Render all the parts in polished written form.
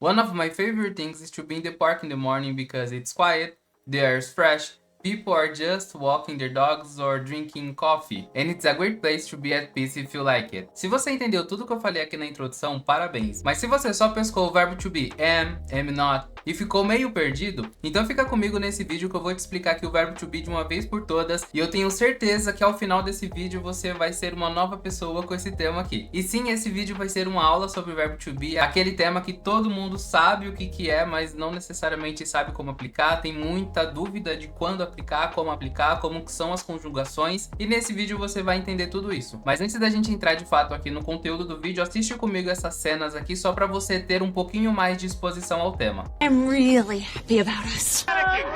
One of my favorite things is to be in the park in the morning because it's quiet, the air is fresh, people are just walking their dogs or drinking coffee, and it's a great place to be at peace if you like it. Se você entendeu tudo que eu falei aqui na introdução, parabéns. Mas se você só pescou o verbo to be, am not, e ficou meio perdido, então fica comigo nesse vídeo que eu vou te explicar aqui o verbo to be de uma vez por todas, e eu tenho certeza que ao final desse vídeo você vai ser uma nova pessoa com esse tema aqui. E sim, esse vídeo vai ser uma aula sobre o verbo to be, aquele tema que todo mundo sabe o que é, mas não necessariamente sabe como aplicar, tem muita dúvida de quando aplicar, como que são as conjugações, e nesse vídeo você vai entender tudo isso. Mas antes da gente entrar de fato aqui no conteúdo do vídeo, assiste comigo essas cenas aqui só para você ter um pouquinho mais de exposição ao tema. I'm really happy about us.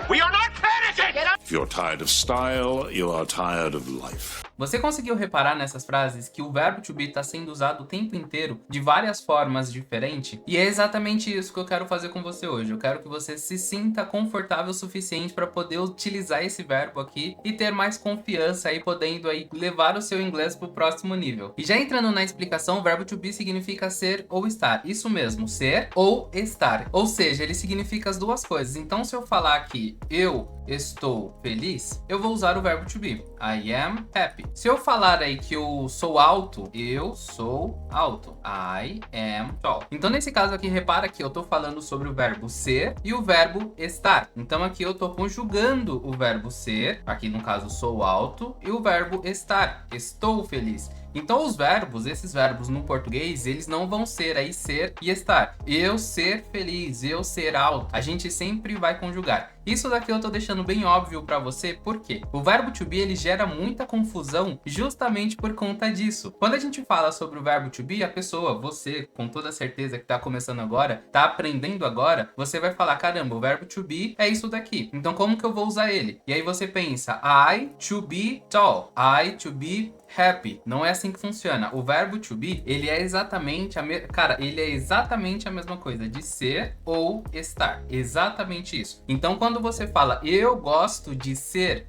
We are not panicking! If you're tired of style, you are tired of life. Você conseguiu reparar nessas frases que o verbo to be está sendo usado o tempo inteiro de várias formas diferentes? E é exatamente isso que eu quero fazer com você hoje. Eu quero que você se sinta confortável o suficiente para poder utilizar esse verbo aqui e ter mais confiança aí, podendo aí levar o seu inglês para o próximo nível. E já entrando na explicação, o verbo to be significa ser ou estar. Isso mesmo, ser ou estar. Ou seja, ele significa as duas coisas. Então, se eu falar aqui, eu estou feliz, eu vou usar o verbo to be. I am happy. Se eu falar aí que eu sou alto, eu sou alto. I am tall. Então, nesse caso aqui, repara que eu tô falando sobre o verbo ser e o verbo estar. Então, aqui eu tô conjugando o verbo ser, aqui no caso sou alto, e o verbo estar, estou feliz. Então os verbos, esses verbos no português, eles não vão ser aí ser e estar. Eu ser feliz, eu ser alto. A gente sempre vai conjugar. Isso daqui eu tô deixando bem óbvio pra você, por quê? O verbo to be, ele gera muita confusão justamente por conta disso. Quando a gente fala sobre o verbo to be, a pessoa, você, com toda certeza que tá começando agora, tá aprendendo agora, você vai falar, caramba, o verbo to be é isso daqui. Então como que eu vou usar ele? E aí você pensa, I to be tall, I to be happy. Não é assim que funciona. O verbo to be, ele é exatamente ele é exatamente a mesma coisa de ser ou estar. Exatamente isso. Então, quando você fala eu gosto de ser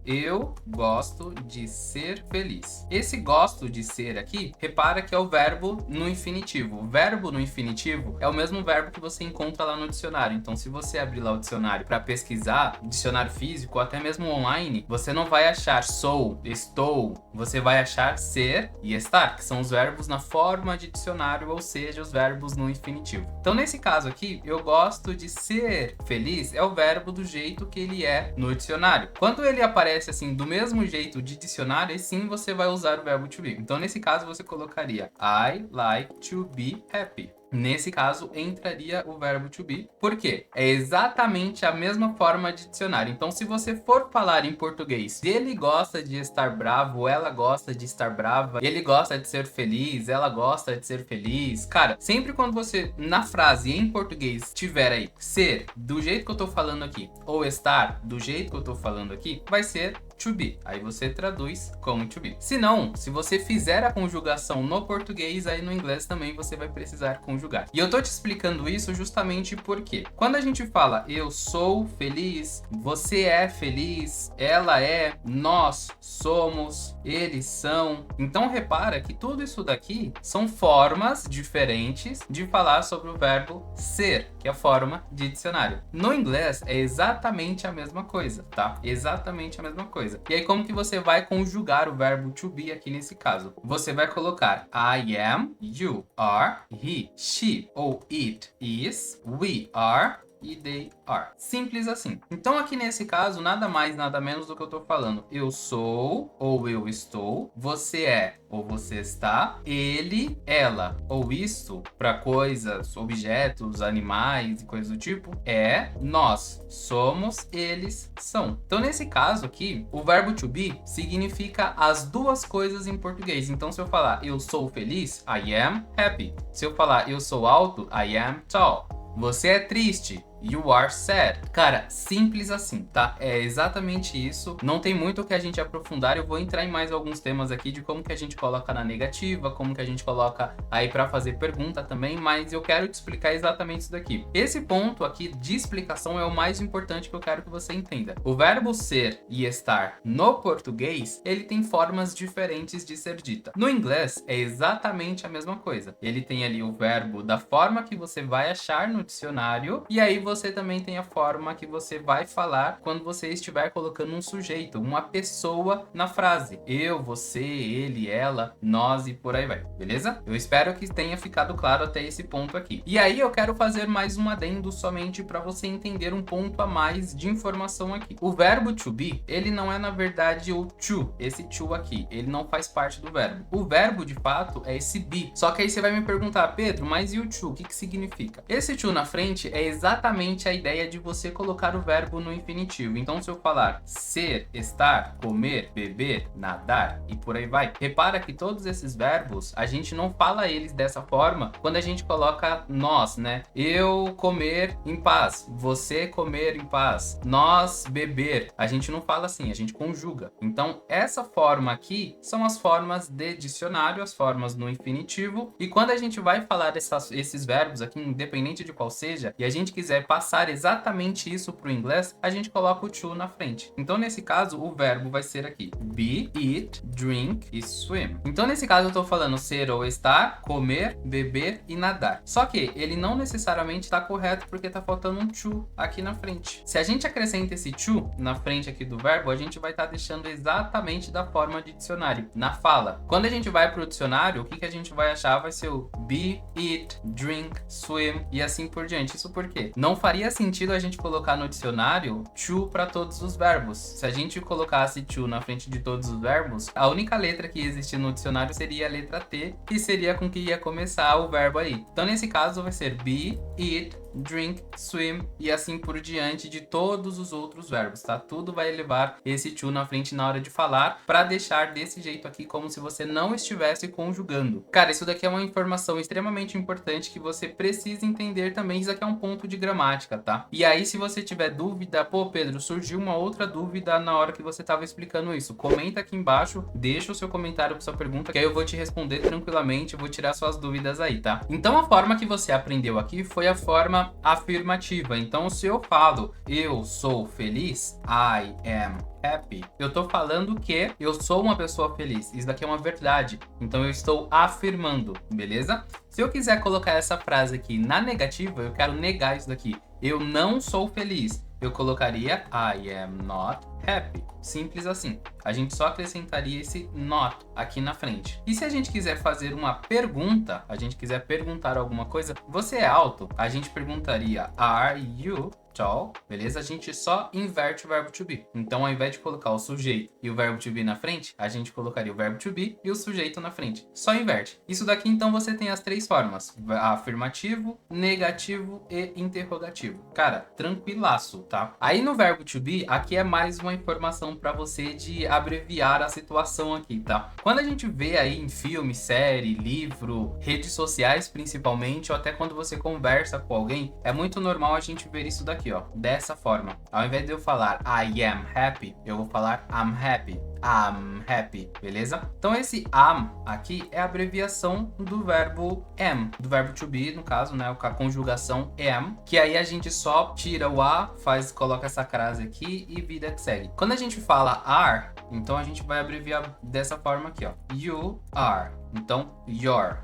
feliz. Esse gosto de ser aqui, repara que é o verbo no infinitivo. O verbo no infinitivo é o mesmo verbo que você encontra lá no dicionário. Então, se você abrir lá o dicionário para pesquisar, dicionário físico, ou até mesmo online, você não vai achar sou, estou, você vai achar ser e estar, que são os verbos na forma de dicionário, ou seja, os verbos no infinitivo. Então, nesse caso aqui, eu gosto de ser feliz é o verbo do jeito que ele é no dicionário. Quando ele aparece assim do mesmo jeito de dicionário, aí sim você vai usar o verbo to be. Então, nesse caso, você colocaria I like to be happy. Nesse caso, entraria o verbo to be. Por quê? É exatamente a mesma forma de dicionário. Então, se você for falar em português, ele gosta de estar bravo, ela gosta de estar brava, ele gosta de ser feliz, ela gosta de ser feliz. Cara, sempre quando você, na frase em português, tiver aí ser do jeito que eu tô falando aqui, ou estar do jeito que eu tô falando aqui, vai ser to be. Aí você traduz como to be. Se não, se você fizer a conjugação no português, aí no inglês também você vai precisar conjugar. E eu tô te explicando isso justamente porque quando a gente fala eu sou feliz, você é feliz, ela é, nós somos, eles são. Então repara que tudo isso daqui são formas diferentes de falar sobre o verbo ser, que é a forma de dicionário. No inglês é exatamente a mesma coisa, tá? Exatamente a mesma coisa. E aí, como que você vai conjugar o verbo to be aqui nesse caso? Você vai colocar I am, you are, he, she ou it is, we are e they are. Simples assim. Então aqui nesse caso, nada mais, nada menos do que eu tô falando. Eu sou ou eu estou, você é ou você está, ele, ela ou isto, para coisas, objetos, animais e coisas do tipo, é, nós somos, eles são. Então nesse caso aqui, o verbo to be significa as duas coisas em português. Então se eu falar eu sou feliz, I am happy. Se eu falar eu sou alto, I am tall. Você é triste, You are sad. Cara, simples assim, tá? É exatamente isso. Não tem muito o que a gente aprofundar. Eu vou entrar em mais alguns temas aqui de como que a gente coloca na negativa, como que a gente coloca aí pra fazer pergunta também, mas eu quero te explicar exatamente isso daqui. Esse ponto aqui de explicação é o mais importante que eu quero que você entenda. O verbo ser e estar no português, ele tem formas diferentes de ser dita. No inglês é exatamente a mesma coisa. Ele tem ali o verbo da forma que você vai achar no dicionário, e aí você também tem a forma que você vai falar quando você estiver colocando um sujeito, uma pessoa na frase. Eu, você, ele, ela, nós e por aí vai, beleza? Eu espero que tenha ficado claro até esse ponto aqui. E aí eu quero fazer mais um adendo somente para você entender um ponto a mais de informação aqui. O verbo to be, ele não é na verdade o to, esse to aqui, ele não faz parte do verbo. O verbo de fato é esse be. Só que aí você vai me perguntar, Pedro, mas e o to, o que que significa? Esse to na frente é exatamente a ideia de você colocar o verbo no infinitivo. Então se eu falar ser, estar, comer, beber, nadar e por aí vai, repara que todos esses verbos, a gente não fala eles dessa forma quando a gente coloca nós, né? Eu comer em paz, você comer em paz, nós beber. A gente não fala assim, a gente conjuga. Então essa forma aqui são as formas de dicionário, as formas no infinitivo, e quando a gente vai falar esses verbos aqui, independente de qual seja, e a gente quiser passar exatamente isso para o inglês, a gente coloca o to na frente. Então nesse caso o verbo vai ser aqui be, eat, drink e swim. Então nesse caso eu tô falando ser ou estar, comer, beber e nadar. Só que ele não necessariamente está correto porque tá faltando um to aqui na frente. Se a gente acrescenta esse to na frente aqui do verbo, a gente vai estar deixando exatamente da forma de dicionário, na fala. Quando a gente vai pro dicionário, o que que a gente vai achar? Vai ser o be, eat, drink, swim e assim por diante. Isso por quê? Não faria sentido a gente colocar no dicionário to para todos os verbos. Se a gente colocasse to na frente de todos os verbos, a única letra que existe no dicionário seria a letra T, que seria com que ia começar o verbo aí. Então nesse caso vai ser be, eat, drink, swim e assim por diante de todos os outros verbos, tá? Tudo vai levar esse to na frente na hora de falar para deixar desse jeito aqui como se você não estivesse conjugando. Cara, isso daqui é uma informação extremamente importante que você precisa entender também. Isso aqui é um ponto de gramática, tá? E aí se você tiver dúvida, pô Pedro, surgiu uma outra dúvida na hora que você tava explicando isso, comenta aqui embaixo, deixa o seu comentário com sua pergunta que aí eu vou te responder tranquilamente, vou tirar suas dúvidas aí, tá? Então a forma que você aprendeu aqui foi a forma afirmativa. Então se eu falo eu sou feliz, I am happy, eu tô falando que eu sou uma pessoa feliz. Isso daqui é uma verdade. Então eu estou afirmando, beleza? Se eu quiser colocar essa frase aqui na negativa, eu quero negar isso daqui. Eu não sou feliz. Eu colocaria I am not happy. Simples assim. A gente só acrescentaria esse not aqui na frente. E se a gente quiser fazer uma pergunta, a gente quiser perguntar alguma coisa, você é alto? A gente perguntaria Are you tall? Beleza? A gente só inverte o verbo to be. Então ao invés de colocar o sujeito e o verbo to be na frente, a gente colocaria o verbo to be e o sujeito na frente. Só inverte. Isso daqui então você tem as três formas: afirmativo, negativo e interrogativo. Cara, tranquilaço, tá? Aí no verbo to be, aqui é mais uma informação para você de abreviar a situação aqui, tá? Quando a gente vê aí em filme, série, livro, redes sociais principalmente, ou até quando você conversa com alguém, é muito normal a gente ver isso daqui, ó, dessa forma. Ao invés de eu falar I am happy, eu vou falar I'm happy. I'm happy, beleza? Então esse am aqui é a abreviação do verbo am, do verbo to be, no caso, né, com a conjugação am, que aí a gente só tira o a, coloca essa crase aqui e vida que segue. Quando a gente fala are, então a gente vai abreviar dessa forma aqui, ó. You are. Então, your.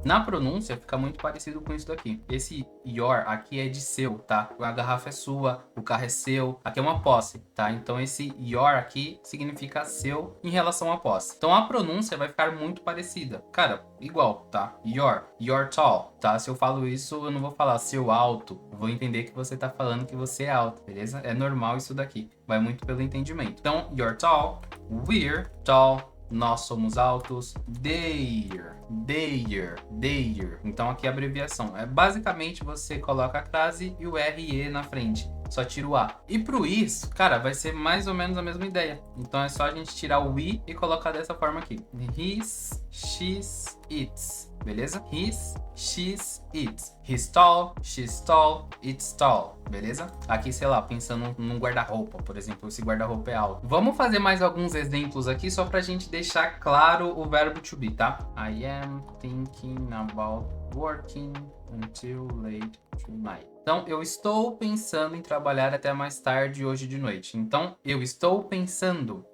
Na pronúncia fica muito parecido com isso daqui. Esse your aqui é de seu, tá? A garrafa é sua, o carro é seu, aqui é uma posse, tá? Então esse your aqui significa seu em relação à posse. Então a pronúncia vai ficar muito parecida. Cara, igual, tá? You're tall, tá? Se eu falo isso, eu não vou falar seu alto. Eu vou entender que você tá falando que você é alto, beleza? É normal isso daqui. Vai muito pelo entendimento. Então, you're tall, we're tall, nós somos altos, they're Their. Então aqui a abreviação. É basicamente você coloca a crase e o RE na frente. Só tira o A. E pro is, cara, vai ser mais ou menos a mesma ideia. Então é só a gente tirar o I e colocar dessa forma aqui. His, she's, its. Beleza? His, she's, its. He's tall, she's tall, it's tall. Beleza? Aqui, sei lá, pensando num guarda-roupa, por exemplo. Esse guarda-roupa é alto. Vamos fazer mais alguns exemplos aqui só pra gente deixar claro o verbo to be, tá? I am thinking about working until late tonight. Então, eu estou pensando em trabalhar até mais tarde hoje de noite. Então, eu estou pensando.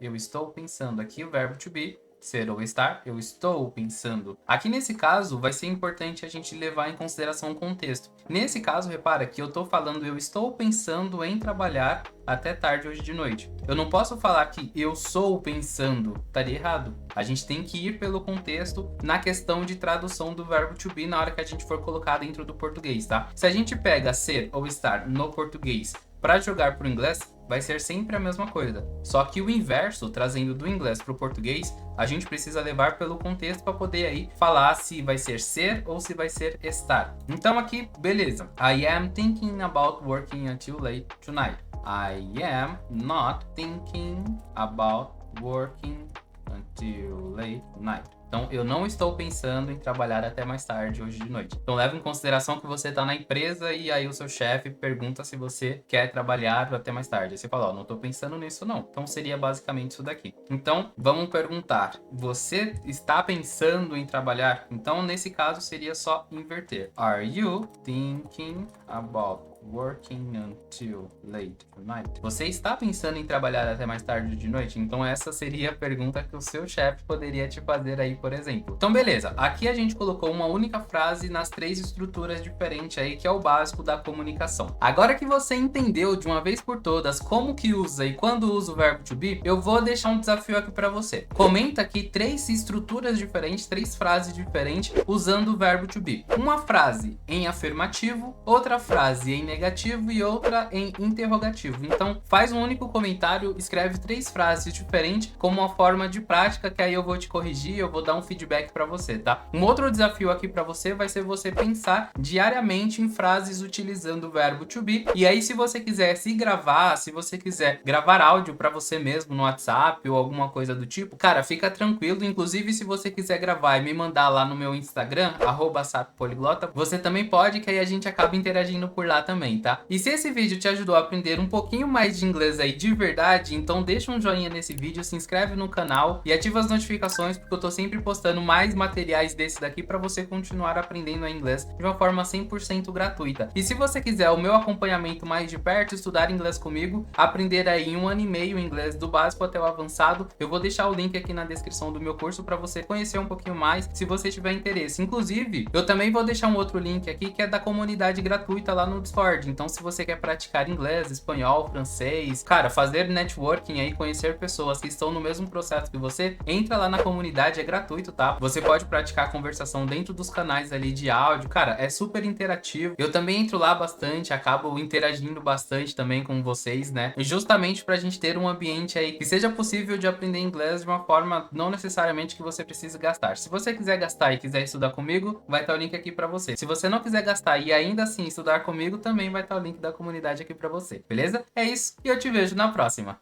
Aqui o verbo to be, ser ou estar, eu estou pensando. Aqui nesse caso, vai ser importante a gente levar em consideração o contexto. Nesse caso, repara que eu estou falando, eu estou pensando em trabalhar até tarde hoje de noite. Eu não posso falar que eu sou pensando, estaria errado. A gente tem que ir pelo contexto na questão de tradução do verbo to be na hora que a gente for colocar dentro do português, tá? Se a gente pega ser ou estar no português para jogar para o inglês, vai ser sempre a mesma coisa. Só que o inverso, trazendo do inglês para o português, a gente precisa levar pelo contexto para poder aí falar se vai ser ou se vai ser estar. Então aqui, beleza. I am thinking about working until late tonight. I am not thinking about working until late night. Então, eu não estou pensando em trabalhar até mais tarde hoje de noite. Então, leva em consideração que você está na empresa e aí o seu chefe pergunta se você quer trabalhar até mais tarde. Aí você fala, ó, não estou pensando nisso não. Então, seria basicamente isso daqui. Então, vamos perguntar, você está pensando em trabalhar? Então, nesse caso, seria só inverter. Are you thinking about working until late tonight? Você está pensando em trabalhar até mais tarde de noite? Então essa seria a pergunta que o seu chefe poderia te fazer aí, por exemplo. Então beleza, aqui a gente colocou uma única frase nas 3 estruturas diferentes aí, que é o básico da comunicação. Agora que você entendeu de uma vez por todas como que usa e quando usa o verbo to be, eu vou deixar um desafio aqui para você. Comenta aqui 3 estruturas diferentes, 3 frases diferentes usando o verbo to be. Uma frase em afirmativo, outra frase em negativo e outra em interrogativo. Então, faz um único comentário, escreve 3 frases diferentes como uma forma de prática, que aí eu vou te corrigir, eu vou dar um feedback para você, tá? Um outro desafio aqui para você vai ser você pensar diariamente em frases utilizando o verbo to be. E aí, se você quiser se gravar, se você quiser gravar áudio para você mesmo no WhatsApp ou alguma coisa do tipo, cara, fica tranquilo. Inclusive, se você quiser gravar e me mandar lá no meu Instagram, @sapopoliglota, você também pode, que aí a gente acaba interagindo por lá também, tá? E se esse vídeo te ajudou a aprender um pouquinho mais de inglês aí de verdade, então deixa um joinha nesse vídeo, se inscreve no canal e ativa as notificações, porque eu tô sempre postando mais materiais desse daqui para você continuar aprendendo inglês de uma forma 100% gratuita. E se você quiser o meu acompanhamento mais de perto, estudar inglês comigo, aprender aí em 1 ano e meio inglês do básico até o avançado, eu vou deixar o link aqui na descrição do meu curso para você conhecer um pouquinho mais, se você tiver interesse. Inclusive, eu também vou deixar um outro link aqui que é da comunidade gratuita lá no Discord. Então, se você quer praticar inglês, espanhol, francês, cara, fazer networking aí, conhecer pessoas que estão no mesmo processo que você, entra lá na comunidade, é gratuito, tá? Você pode praticar a conversação dentro dos canais ali de áudio, cara, é super interativo. Eu também entro lá bastante, acabo interagindo bastante também com vocês, né? Justamente pra gente ter um ambiente aí que seja possível de aprender inglês de uma forma não necessariamente que você precise gastar. Se você quiser gastar e quiser estudar comigo, vai estar o link aqui pra você. Se você não quiser gastar e ainda assim estudar comigo, também vai estar o link da comunidade aqui pra você, beleza? É isso e eu te vejo na próxima.